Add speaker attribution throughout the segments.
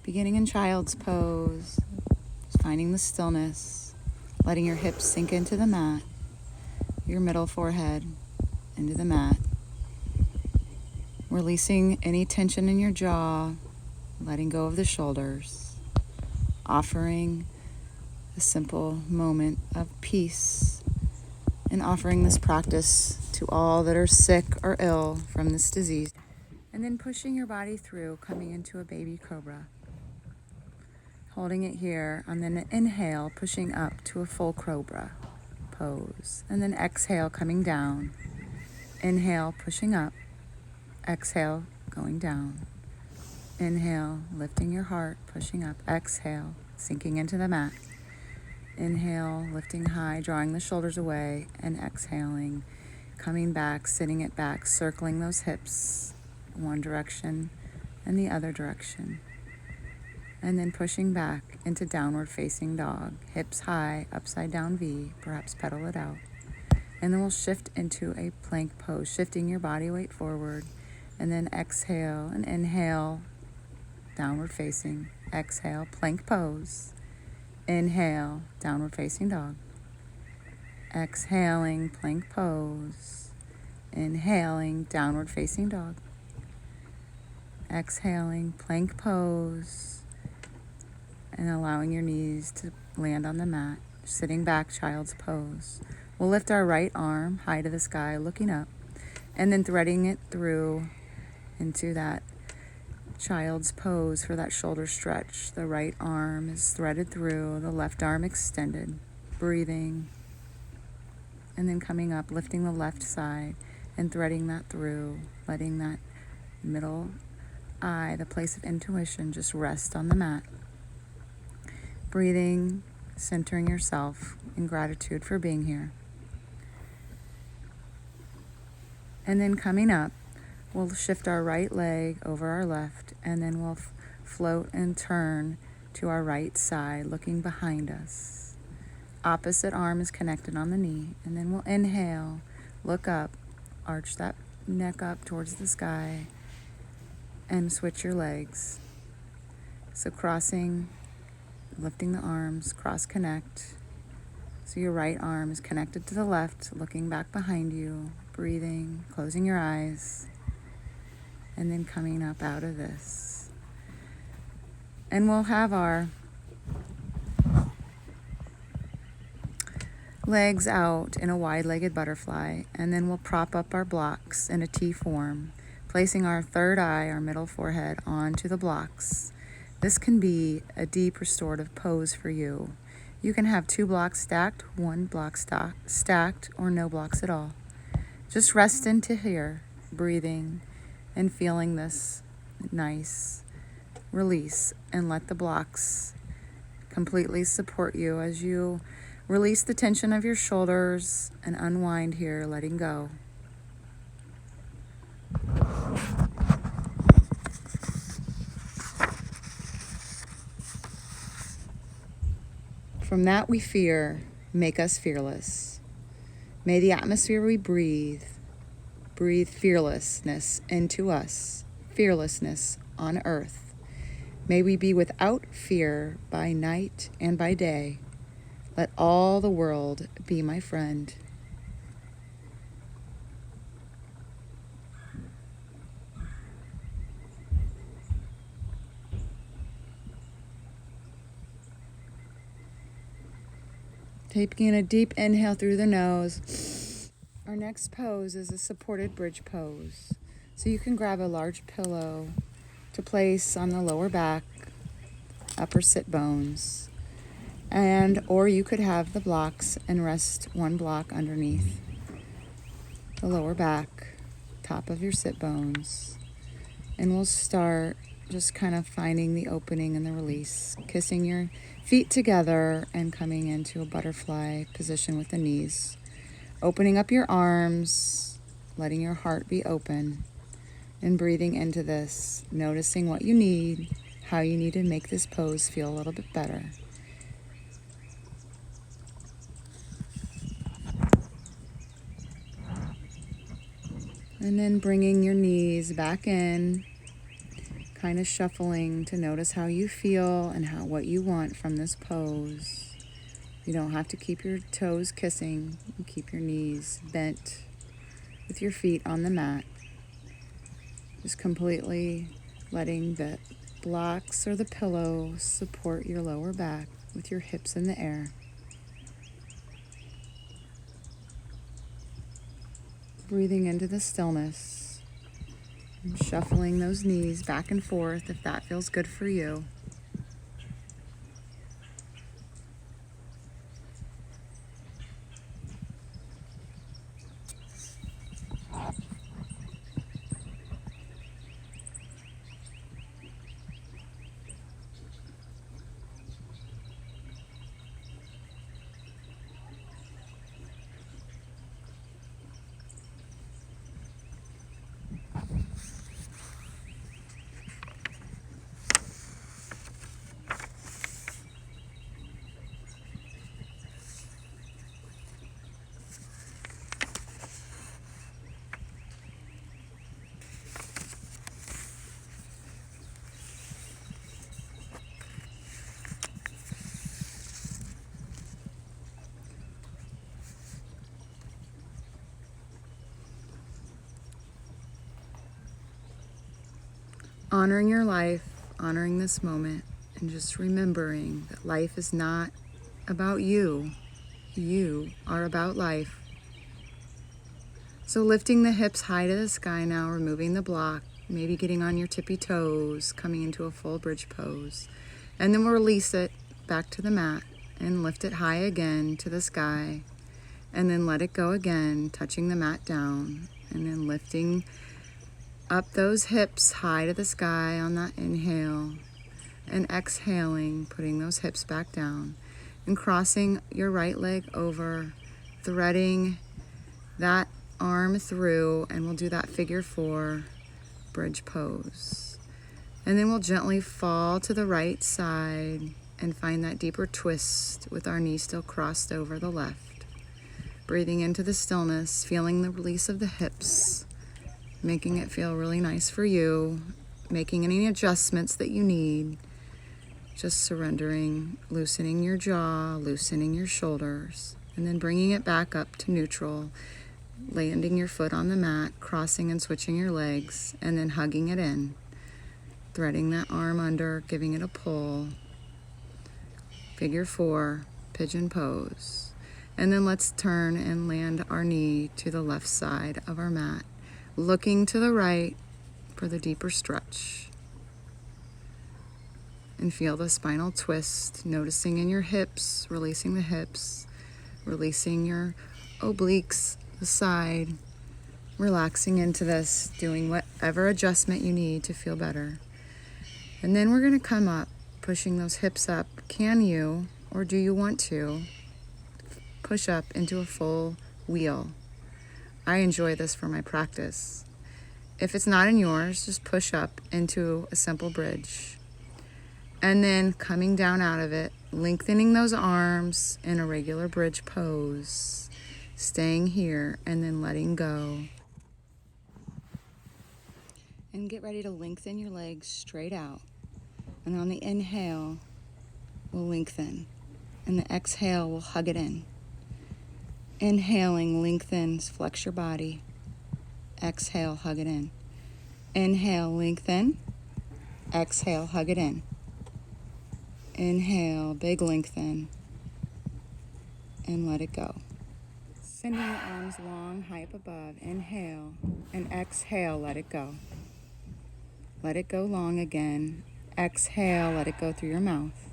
Speaker 1: Beginning in child's pose, just finding the stillness, letting your hips sink into the mat, your middle forehead into the mat, releasing any tension in your jaw, letting go of the shoulders, offering a simple moment of peace, and offering this practice to all that are sick or ill from this disease. And then pushing your body through, coming into a baby cobra. Holding it here, and then inhale, pushing up to a full cobra pose. And then exhale, coming down. Inhale, pushing up. Exhale, going down. Inhale, lifting your heart, pushing up. Exhale, sinking into the mat. Inhale, lifting high, drawing the shoulders away, and exhaling, coming back, sitting it back, circling those hips, one direction and the other direction. And then pushing back into downward facing dog, hips high, upside down V, perhaps pedal it out. And then we'll shift into a plank pose, shifting your body weight forward, and then exhale and inhale, downward facing, exhale, plank pose. Inhale, downward facing dog. Exhaling, plank pose. Inhaling, downward facing dog. Exhaling, plank pose. And allowing your knees to land on the mat. Sitting back, child's pose. We'll lift our right arm high to the sky, looking up. And then threading it through into that child's pose for that shoulder stretch. The right arm is threaded through, the left arm extended, breathing, and then coming up, lifting the left side and threading that through, letting that middle eye, the place of intuition, just rest on the mat. Breathing, centering yourself in gratitude for being here. And then coming up, we'll shift our right leg over our left, and then we'll float and turn to our right side, looking behind us. Opposite arm is connected on the knee, and then we'll inhale, look up, arch that neck up towards the sky, and switch your legs. So crossing, lifting the arms, cross connect. So your right arm is connected to the left, looking back behind you, breathing, closing your eyes. And then coming up out of this. And we'll have our legs out in a wide-legged butterfly, and then we'll prop up our blocks in a T form, placing our third eye, our middle forehead, onto the blocks. This can be a deep restorative pose for you. You can have 2 blocks stacked, 1 block stacked, or no blocks at all. Just rest into here, breathing, and feeling this nice release, and let the blocks completely support you as you release the tension of your shoulders and unwind here, letting go. From that we fear, make us fearless. May the atmosphere we breathe fearlessness into us, fearlessness on earth. May we be without fear by night and by day. Let all the world be my friend. Taking a deep inhale through the nose. Our next pose is a supported bridge pose. So you can grab a large pillow to place on the lower back, upper sit bones, or you could have the blocks and rest 1 block underneath the lower back, top of your sit bones. And we'll start just kind of finding the opening and the release, kissing your feet together and coming into a butterfly position with the knees. Opening up your arms, letting your heart be open, and breathing into this, noticing what you need, how you need to make this pose feel a little bit better. And then bringing your knees back in, kind of shuffling to notice how you feel and what you want from this pose. You don't have to keep your toes kissing. You keep your knees bent with your feet on the mat. Just completely letting the blocks or the pillow support your lower back with your hips in the air. Breathing into the stillness and shuffling those knees back and forth if that feels good for you. Honoring your life, honoring this moment, and just remembering that life is not about you. You are about life. So lifting the hips high to the sky now, removing the block, maybe getting on your tippy toes, coming into a full bridge pose. And then we'll release it back to the mat and lift it high again to the sky. And then let it go again, touching the mat down. And then lifting up those hips high to the sky on that inhale. And exhaling, putting those hips back down. And crossing your right leg over, threading that arm through, and we'll do that figure 4 bridge pose. And then we'll gently fall to the right side and find that deeper twist with our knee still crossed over the left. Breathing into the stillness, feeling the release of the hips, making it feel really nice for you, making any adjustments that you need, just surrendering, loosening your jaw, loosening your shoulders, and then bringing it back up to neutral, landing your foot on the mat, crossing and switching your legs, and then hugging it in, threading that arm under, giving it a pull, figure 4, pigeon pose. And then let's turn and land our knee to the left side of our mat, looking to the right for the deeper stretch. And feel the spinal twist, noticing in your hips, releasing the hips, releasing your obliques, the side, relaxing into this, doing whatever adjustment you need to feel better. And then we're going to come up, pushing those hips up. Can you, or do you want to, push up into a full wheel? I enjoy this for my practice. If it's not in yours, just push up into a simple bridge. And then coming down out of it, lengthening those arms in a regular bridge pose, staying here and then letting go. And get ready to lengthen your legs straight out. And on the inhale, we'll lengthen. And the exhale, we'll hug it in. Inhaling, lengthens, flex your body. Exhale, hug it in. Inhale, lengthen. Exhale, hug it in. Inhale, big lengthen, and let it go. Sending your arms long, high up above. Inhale, and exhale, let it go. Let it go long again. Exhale, let it go through your mouth.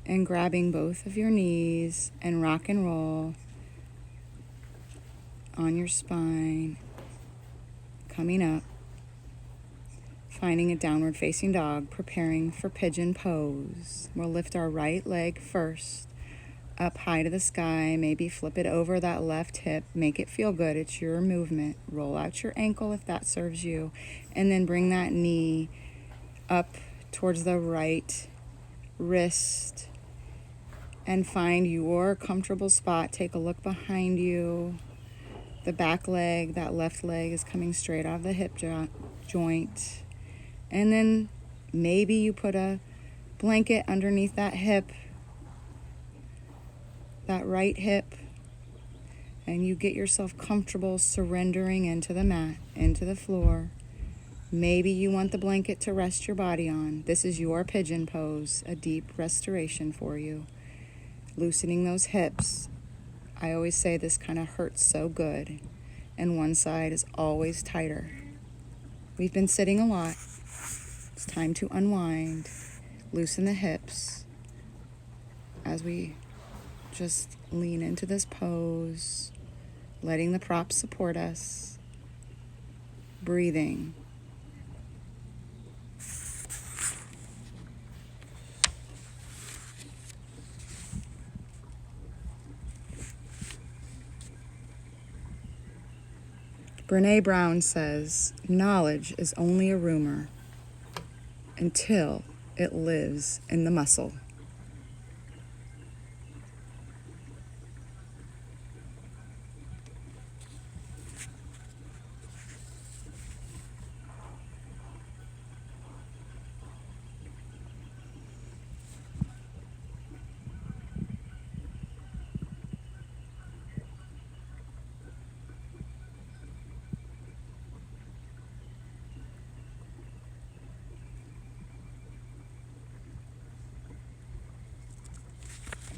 Speaker 1: And grabbing both of your knees and rock and roll on your spine, coming up. Finding a downward facing dog, preparing for pigeon pose. We'll lift our right leg first, up high to the sky, maybe flip it over that left hip, make it feel good, it's your movement. Roll out your ankle if that serves you, and then bring that knee up towards the right wrist, and find your comfortable spot. Take a look behind you. The back leg, that left leg is coming straight out of the hip joint. And then Maybe you put a blanket underneath that hip, that right hip, and you get yourself comfortable surrendering into the mat, into the floor. Maybe you want the blanket to rest your body on. This is your pigeon pose, a deep restoration for you. Loosening those hips. I always say this kind of hurts so good, and one side is always tighter. We've been sitting a lot. It's time to unwind, loosen the hips as we just lean into this pose, letting the props support us, breathing. Brené Brown says, knowledge is only a rumor until it lives in the muscle.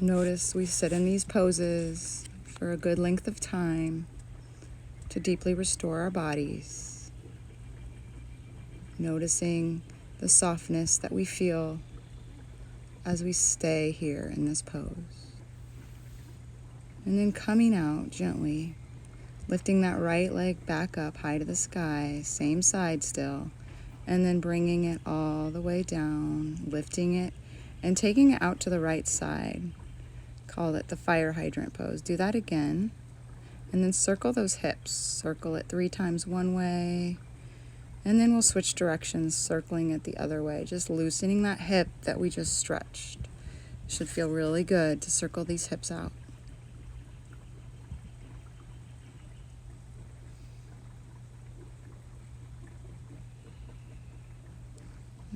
Speaker 1: Notice we sit in these poses for a good length of time to deeply restore our bodies. Noticing the softness that we feel as we stay here in this pose. And then coming out gently, lifting that right leg back up high to the sky, same side still, and then bringing it all the way down, lifting it and taking it out to the right side. Call it the fire hydrant pose. Do that again. And then circle those hips. Circle it 3 times one way. And then we'll switch directions, circling it the other way. Just loosening that hip that we just stretched. Should feel really good to circle these hips out.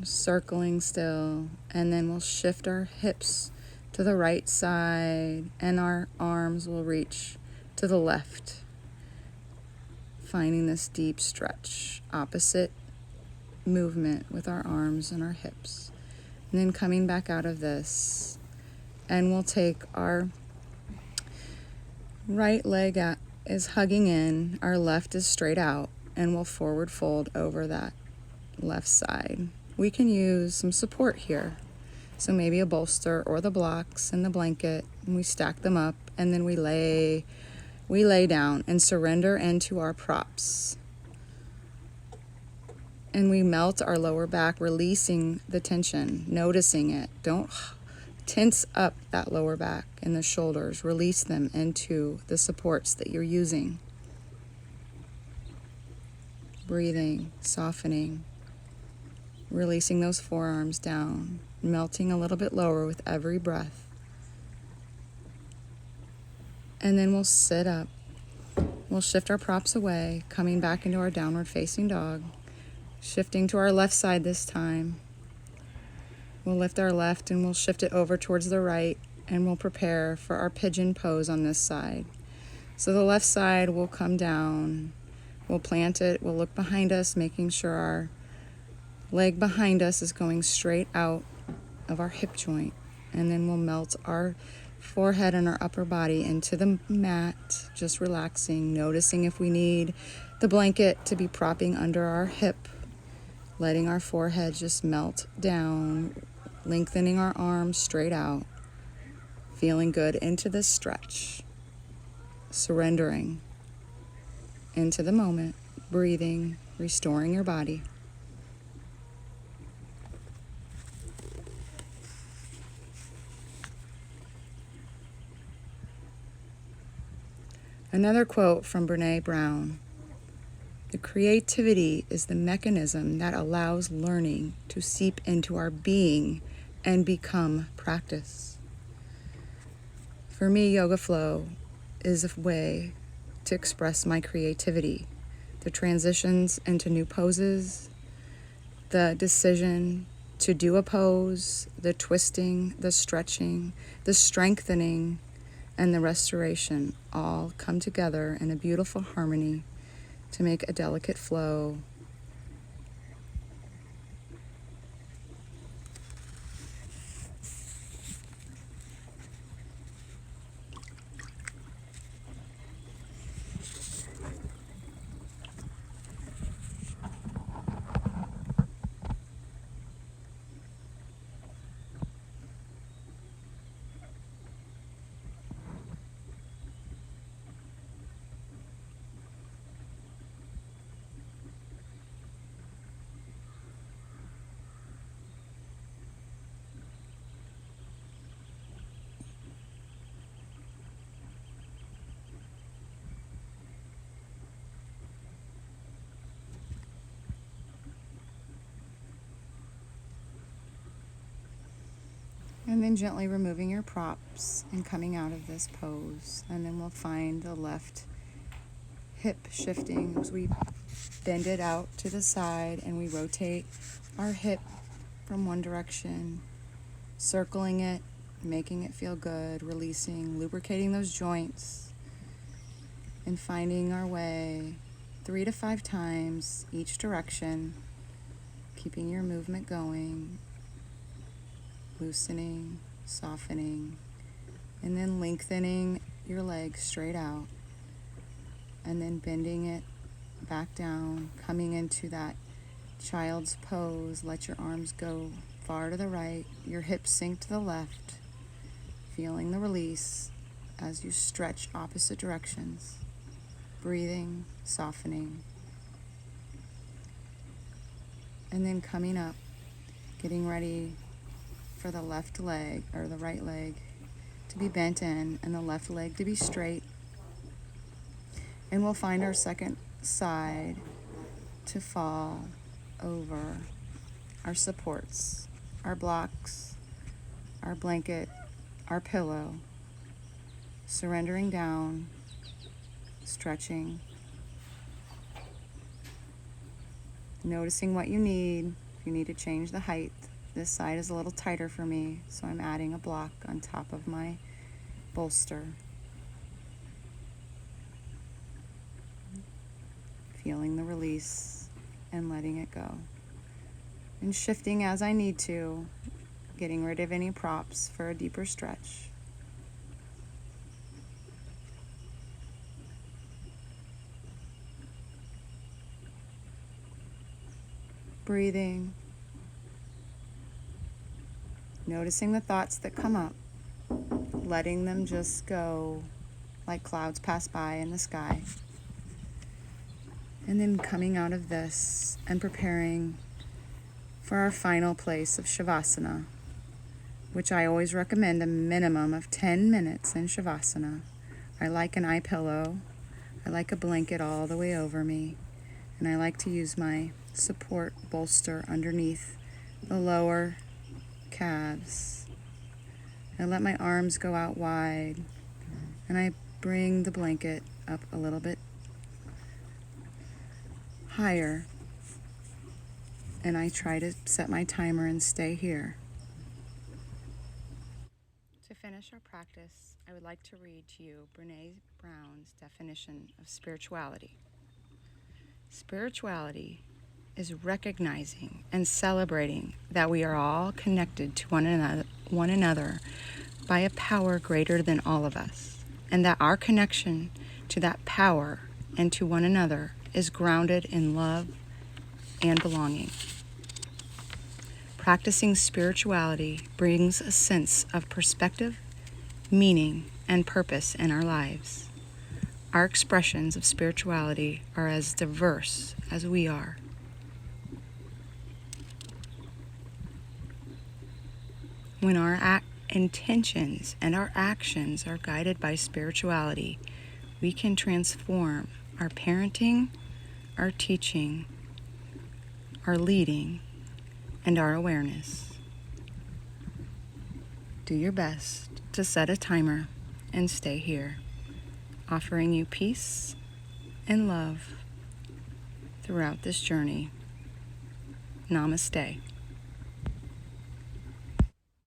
Speaker 1: Circling still. And then we'll shift our hips to the right side, and our arms will reach to the left, finding this deep stretch, opposite movement with our arms and our hips. And then coming back out of this, and we'll take our right leg is hugging in, our left is straight out, and we'll forward fold over that left side. We can use some support here. So maybe a bolster or the blocks and the blanket, and we stack them up, and then we lay down and surrender into our props. And we melt our lower back, releasing the tension, noticing it. Don't tense up that lower back and the shoulders. Release them into the supports that you're using. Breathing, softening, releasing those forearms down. Melting a little bit lower with every breath. And then we'll sit up. We'll shift our props away, coming back into our downward facing dog. Shifting to our left side this time. We'll lift our left and we'll shift it over towards the right, and we'll prepare for our pigeon pose on this side. So the left side will come down. We'll plant it. We'll look behind us, making sure our leg behind us is going straight out of our hip joint, and then we'll melt our forehead and our upper body into the mat, just relaxing, noticing if we need the blanket to be propping under our hip, letting our forehead just melt down, lengthening our arms straight out, feeling good into this stretch, surrendering into the moment, breathing, restoring your body. Another quote from Brené Brown: "The creativity is the mechanism that allows learning to seep into our being and become practice." For me, Yoga Flow is a way to express my creativity. The transitions into new poses, the decision to do a pose, the twisting, the stretching, the strengthening, and the restoration all come together in a beautiful harmony to make a delicate flow. And then gently removing your props and coming out of this pose. And then we'll find the left hip shifting as we bend it out to the side and we rotate our hip from one direction, circling it, making it feel good, releasing, lubricating those joints, and finding our way 3 to 5 times each direction, keeping your movement going, loosening, softening, and then lengthening your legs straight out, and then bending it back down, coming into that child's pose. Let your arms go far to the right, your hips sink to the left, feeling the release as you stretch opposite directions, breathing, softening, and then coming up, getting ready for the left leg or the right leg to be bent in and the left leg to be straight. And we'll find our second side to fall over our supports, our blocks, our blanket, our pillow, surrendering down, stretching, noticing what you need. If you need to change the height, this side is a little tighter for me, so I'm adding a block on top of my bolster. Feeling the release and letting it go. And shifting as I need to, getting rid of any props for a deeper stretch. Breathing. Noticing the thoughts that come up, letting them just go like clouds pass by in the sky. And then coming out of this and preparing for our final place of Shavasana, which I always recommend a minimum of 10 minutes in Shavasana. I like an eye pillow. I like a blanket all the way over me. And I like to use my support bolster underneath the lower calves. I let my arms go out wide, and I bring the blanket up a little bit higher, and I try to set my timer and stay here. To finish our practice, I would like to read to you Brené Brown's definition of spirituality. Spirituality is recognizing and celebrating that we are all connected to one another by a power greater than all of us, and that our connection to that power and to one another is grounded in love and belonging. Practicing spirituality brings a sense of perspective, meaning, and purpose in our lives. Our expressions of spirituality are as diverse as we are. When our intentions and our actions are guided by spirituality, we can transform our parenting, our teaching, our leading, and our awareness. Do your best to set a timer and stay here, offering you peace and love throughout this journey. Namaste.